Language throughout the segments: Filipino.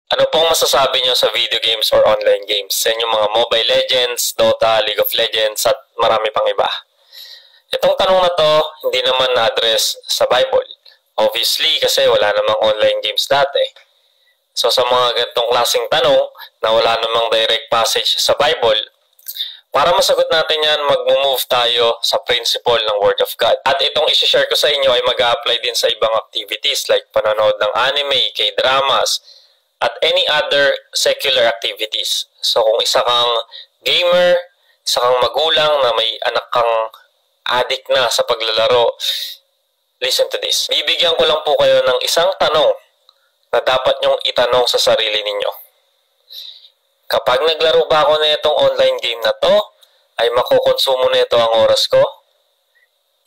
Ano pong masasabi nyo sa video games or online games? Sa inyong mga Mobile Legends, Dota, League of Legends, at marami pang iba. Itong tanong na to, hindi naman na-address sa Bible. Obviously, kasi wala namang online games dati. So sa mga ganitong klaseng tanong na wala namang direct passage sa Bible, para masagot natin yan, mag-move tayo sa principle ng Word of God. At itong isi-share ko sa inyo ay mag-a-apply din sa ibang activities like panonood ng anime, K-dramas, at any other secular activities. So kung isa kang gamer, isa kang magulang na may anak kang addict na sa paglalaro, listen to this. Bibigyan ko lang po kayo ng isang tanong na dapat nyong itanong sa sarili ninyo. Kapag naglaro ba ako na itong online game na to, ay makukonsumo na ito ang oras ko?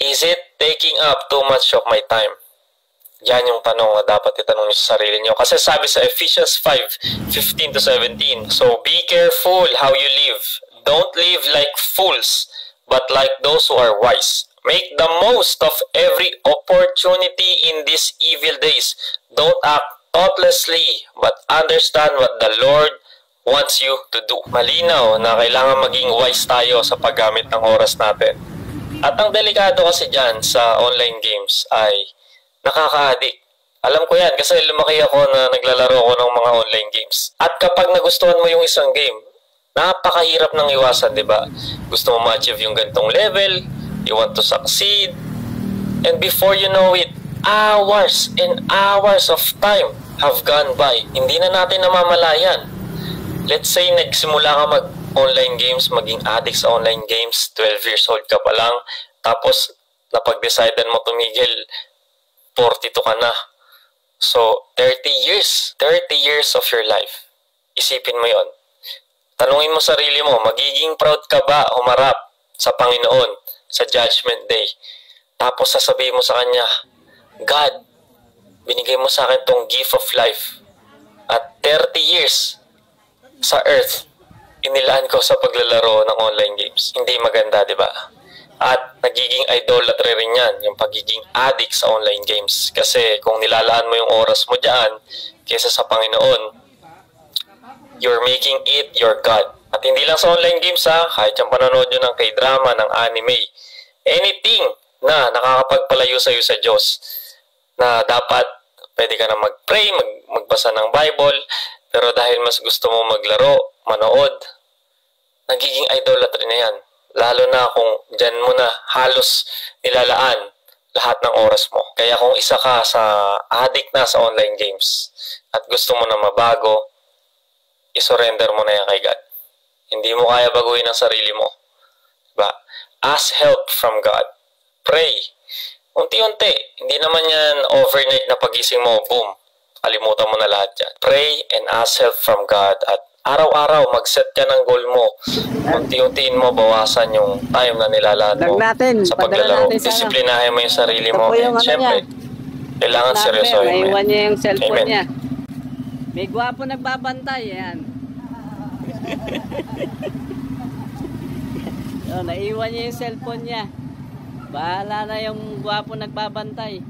Is it taking up too much of my time? Yan yung tanong na dapat itanong nyo sa sarili nyo. Kasi sabi sa Ephesians 5:15-17, so be careful how you live. Don't live like fools, but like those who are wise. Make the most of every opportunity in these evil days. Don't act thoughtlessly, but understand what the Lord wants you to do. Malinaw na kailangan maging wise tayo sa paggamit ng oras natin. At ang delikado kasi dyan sa online games ay nakaka-addict. Alam ko yan kasi lumaki ako na naglalaro ako ng mga online games. At kapag nagustuhan mo yung isang game, napakahirap nang iwasan, di ba? Gusto mo ma-achieve yung ganitong level, you want to succeed, and before you know it, hours and hours of time have gone by. Hindi na natin namamalayan. Let's say nagsimula ka mag-online games, maging addict sa online games, 12 years old ka pa lang, tapos napag-decidean mo tumigil, 42 ka na. So, 30 years of your life. Isipin mo yon. Tanungin mo sarili mo, magiging proud ka ba humarap sa Panginoon sa Judgment Day? Tapos sasabihin mo sa Kanya, God, binigay mo sa akin tong gift of life. At 30 years sa earth, inilaan ko sa paglalaro ng online games. Hindi maganda, di ba? At nagiging idolatry rin yan, yung pagiging addict sa online games. Kasi kung nilalaan mo yung oras mo dyan, kesa sa Panginoon, you're making it your God. At hindi lang sa online games ha, kahit yung panonood nyo ng K-drama, ng anime, anything na nakakapagpalayo sa'yo sa Diyos, na dapat pwede ka na mag-pray, magbasa ng Bible, pero dahil mas gusto mo maglaro, manood, nagiging idolatry na yan. Lalo na kung dyan mo na halos nilalaan lahat ng oras mo. Kaya kung isa ka sa addict na sa online games at gusto mo na mabago, isurrender mo na yan kay God. Hindi mo kaya baguhin ang sarili mo. Diba? Ask help from God. Pray. Unti-unti. Hindi naman yan overnight na pagising mo, boom, kalimutan mo na lahat yan. Pray and ask help from God at araw-araw mag-set ka ng goal mo. Unti-untiin mo, bawasan yung time na nilalaan mo sa paglalaro. Disiplinahin mo yung sarili mo. And syempre, kailangan seryosohin mo. Naiwan niya yung cellphone niya. May gwapo nagbabantay. Yan. Naiwan niya yung cellphone niya. Bahala na yung gwapo nagbabantay.